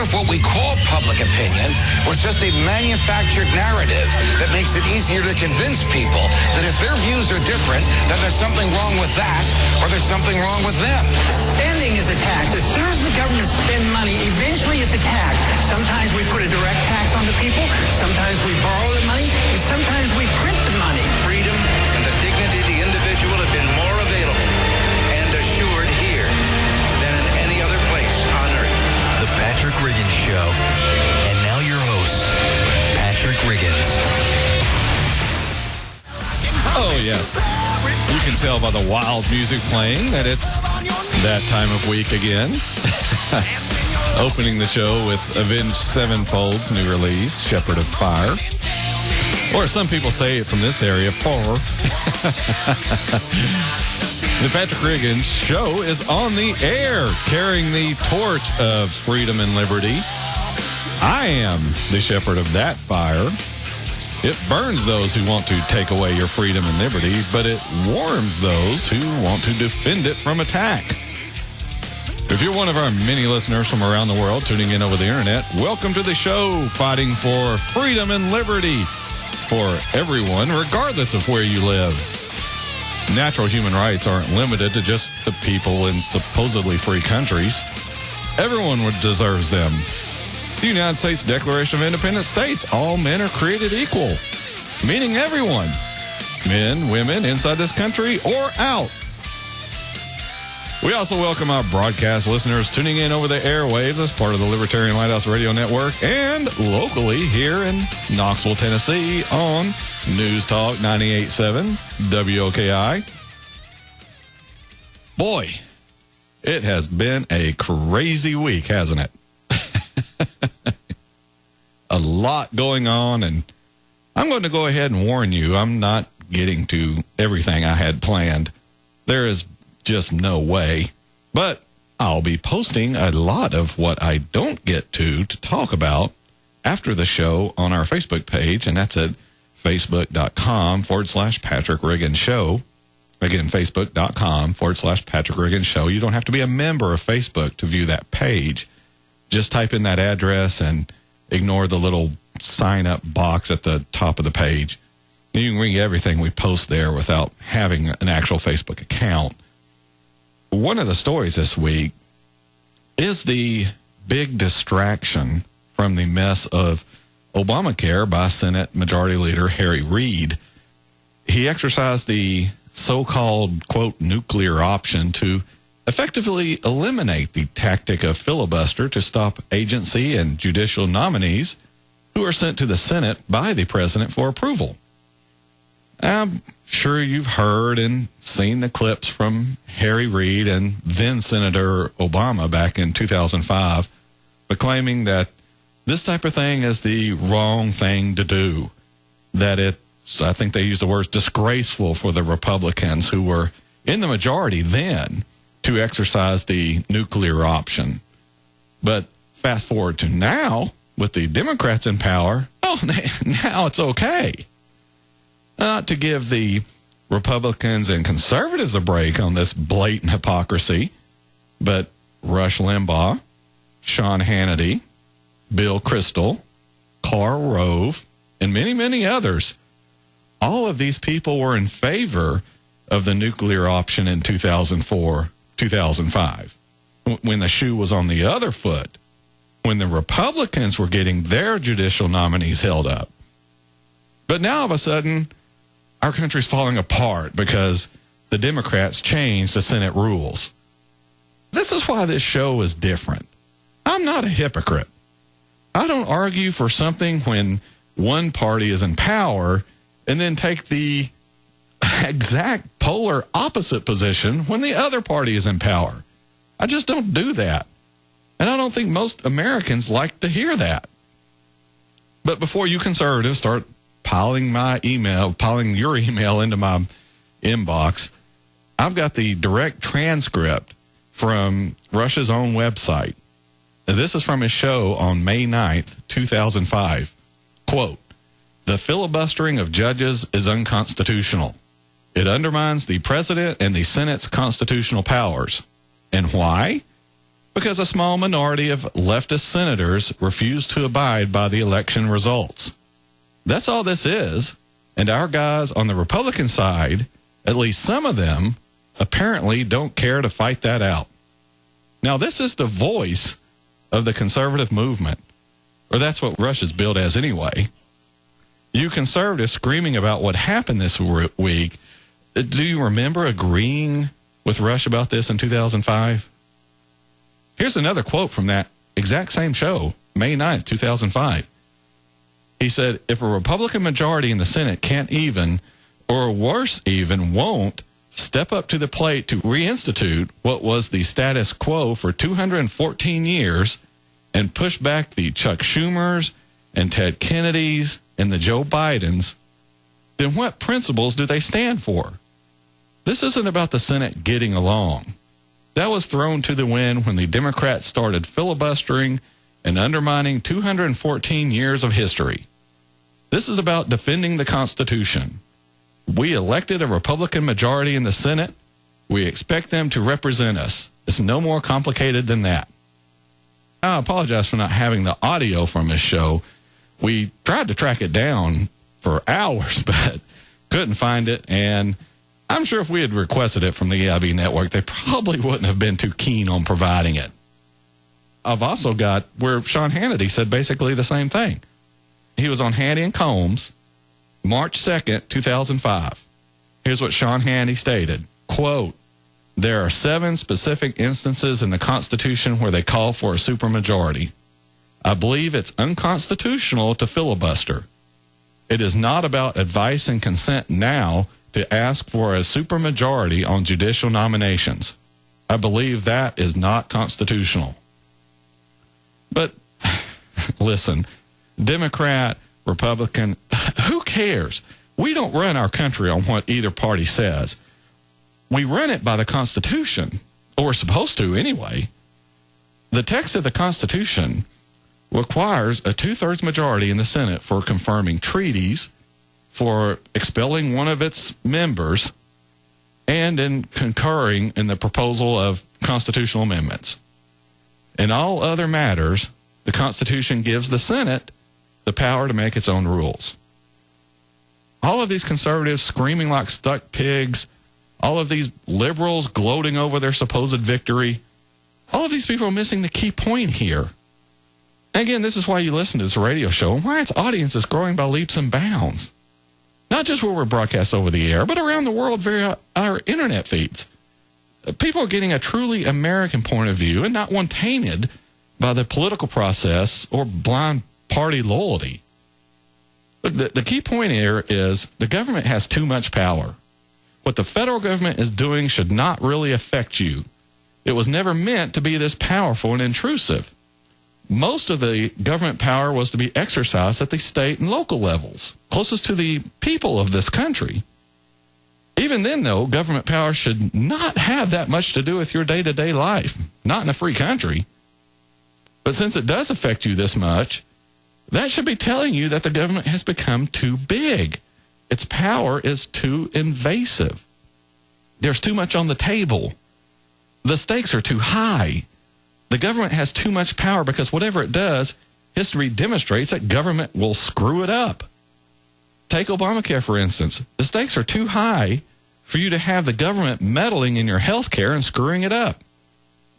What if what we call public opinion was just a manufactured narrative that makes it easier to convince people that if their views are different, that there's something wrong with that, or there's something wrong with them? Spending is a tax. As soon as the government spends money, eventually it's a tax. Sometimes we put a direct tax on the people, sometimes we borrow the money, and sometimes we print the money. Freedom and the dignity of the individual have been more available and assured here than in any other place on earth. The Patrick Riggins Show. And now your host, Patrick Riggins. Oh, yes. You can tell by the wild music playing that it's that time of week again. Opening the show with Avenged Sevenfold's new release, Shepherd of Fire. Or some people say it from this area, Four. The Patrick Riggins Show is on the air, carrying the torch of freedom and liberty. I am the shepherd of that fire. It burns those who want to take away your freedom and liberty, but it warms those who want to defend it from attack. If you're one of our many listeners from around the world tuning in over the internet, welcome to the show, fighting for freedom and liberty for everyone, regardless of where you live. Natural human rights aren't limited to just the people in supposedly free countries. Everyone deserves them. The United States Declaration of Independent States, all men are created equal, meaning everyone, men, women, inside this country or out. We also welcome our broadcast listeners tuning in over the airwaves as part of the Libertarian Lighthouse Radio Network and locally here in Knoxville, Tennessee on News Talk 98.7 WOKI. Boy, it has been a crazy week, hasn't it? A lot going on, and I'm going to go ahead and warn you, I'm not getting to everything I had planned. There is just no way. But I'll be posting a lot of what I don't get to talk about after the show on our Facebook page, and that's at facebook.com/Patrick Riggins Show. Again, facebook.com/Patrick Riggins Show. You don't have to be a member of Facebook to view that page. Just type in that address and ignore the little sign-up box at the top of the page. You can read everything we post there without having an actual Facebook account. One of the stories this week is the big distraction from the mess of Obamacare by Senate Majority Leader Harry Reid. He exercised the so-called, quote, nuclear option to effectively eliminate the tactic of filibuster to stop agency and judicial nominees who are sent to the Senate by the president for approval. I'm sure you've heard and seen the clips from Harry Reid and then Senator Obama back in 2005, but claiming that this type of thing is the wrong thing to do, that it's, I think they used the words, disgraceful for the Republicans who were in the majority then to exercise the nuclear option. But fast forward to now, with the Democrats in power, now it's okay. Not to give the Republicans and conservatives a break on this blatant hypocrisy, but Rush Limbaugh, Sean Hannity, Bill Kristol, Karl Rove, and many, many others, all of these people were in favor of the nuclear option in 2004, 2005, when the shoe was on the other foot, when the Republicans were getting their judicial nominees held up. But now, all of a sudden, our country's falling apart because the Democrats changed the Senate rules. This is why this show is different. I'm not a hypocrite. I don't argue for something when one party is in power and then take the exact polar opposite position when the other party is in power. I just don't do that. And I don't think most Americans like to hear that. But before you conservatives start piling your email into my inbox, I've got the direct transcript from Rush's own website. This is from his show on May 9th, 2005. Quote, "The filibustering of judges is unconstitutional. It undermines the president and the Senate's constitutional powers. And why? because a small minority of leftist senators refused to abide by the election results. That's all this is. And our guys on the Republican side, at least some of them, apparently don't care to fight that out. Now, this is the voice of the conservative movement, or that's what Rush is billed as anyway. You conservatives screaming about what happened this week, do you remember agreeing with Rush about this in 2005? Here's another quote from that exact same show, May 9th, 2005. He said, if a Republican majority in the Senate can't even, or worse even, won't step up to the plate to reinstitute what was the status quo for 214 years and push back the Chuck Schumers and Ted Kennedys and the Joe Bidens, then what principles do they stand for? This isn't about the Senate getting along. That was thrown to the wind when the Democrats started filibustering and undermining 214 years of history. This is about defending the Constitution. We elected a Republican majority in the Senate. We expect them to represent us. It's no more complicated than that. I apologize for not having the audio from this show. We tried to track it down for hours, but couldn't find it. And I'm sure if we had requested it from the EIB network, they probably wouldn't have been too keen on providing it. I've also got where Sean Hannity said basically the same thing. He was on Hannity and Combs, March 2nd, 2005. Here's what Sean Hannity stated, quote, there are 7 specific instances in the Constitution where they call for a supermajority. I believe it's unconstitutional to filibuster. It is not about advice and consent now to ask for a supermajority on judicial nominations. I believe that is not constitutional. But listen, Democrat, Republican, who cares? We don't run our country on what either party says. We run it by the Constitution, or we're supposed to anyway. The text of the Constitution requires a 2/3 majority in the Senate for confirming treaties, for expelling one of its members, and in concurring in the proposal of constitutional amendments. In all other matters, the Constitution gives the Senate the power to make its own rules. All of these conservatives screaming like stuck pigs, all of these liberals gloating over their supposed victory, all of these people are missing the key point here. Again, this is why you listen to this radio show and why its audience is growing by leaps and bounds. Not just where we're broadcast over the air, but around the world via our internet feeds. People are getting a truly American point of view and not one tainted by the political process or blind party loyalty. Look, the key point here is the government has too much power. What the federal government is doing should not really affect you. It was never meant to be this powerful and intrusive. Most of the government power was to be exercised at the state and local levels, closest to the people of this country. Even then, though, government power should not have that much to do with your day-to-day life, not in a free country. But since it does affect you this much, that should be telling you that the government has become too big. Its power is too invasive. There's too much on the table. The stakes are too high. The government has too much power because whatever it does, history demonstrates that government will screw it up. Take Obamacare, for instance. The stakes are too high for you to have the government meddling in your health care and screwing it up.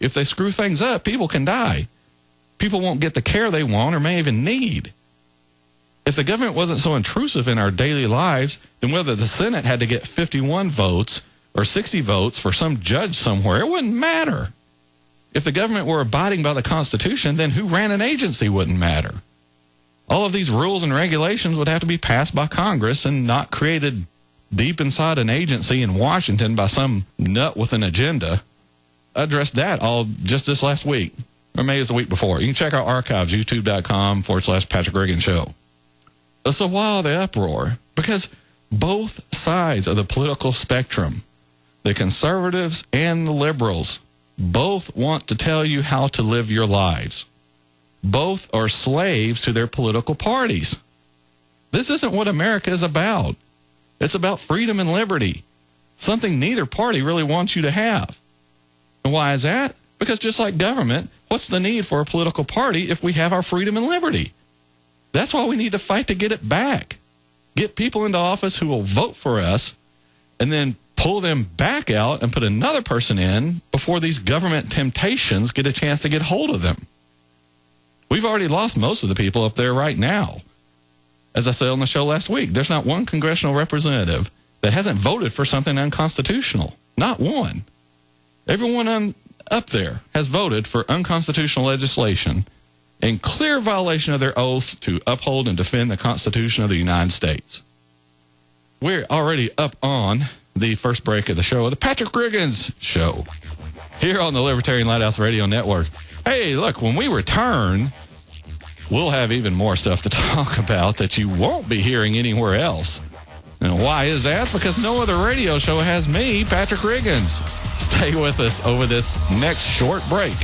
If they screw things up, people can die. People won't get the care they want or may even need. If the government wasn't so intrusive in our daily lives, then whether the Senate had to get 51 votes or 60 votes for some judge somewhere, it wouldn't matter. If the government were abiding by the Constitution, then who ran an agency wouldn't matter. All of these rules and regulations would have to be passed by Congress and not created deep inside an agency in Washington by some nut with an agenda. I addressed that all just this last week, or maybe it's the week before. You can check our archives, youtube.com/Patrick Reagan Show. So why all the uproar? Because both sides of the political spectrum, the conservatives and the liberals, both want to tell you how to live your lives. Both are slaves to their political parties. This isn't what America is about. It's about freedom and liberty, something neither party really wants you to have. And why is that? Because just like government, what's the need for a political party if we have our freedom and liberty? That's why we need to fight to get it back. Get people into office who will vote for us and then pull them back out and put another person in before these government temptations get a chance to get hold of them. We've already lost most of the people up there right now. As I said on the show last week, there's not one congressional representative that hasn't voted for something unconstitutional. Not one. Everyone up there has voted for unconstitutional legislation in clear violation of their oaths to uphold and defend the Constitution of the United States. We're already up on the first break of the show, the Patrick Riggins Show, here on the Libertarian Lighthouse Radio Network. Hey, look, when we return, we'll have even more stuff to talk about that you won't be hearing anywhere else. And why is that? Because no other radio show has me, Patrick Riggins. Stay with us over this next short break.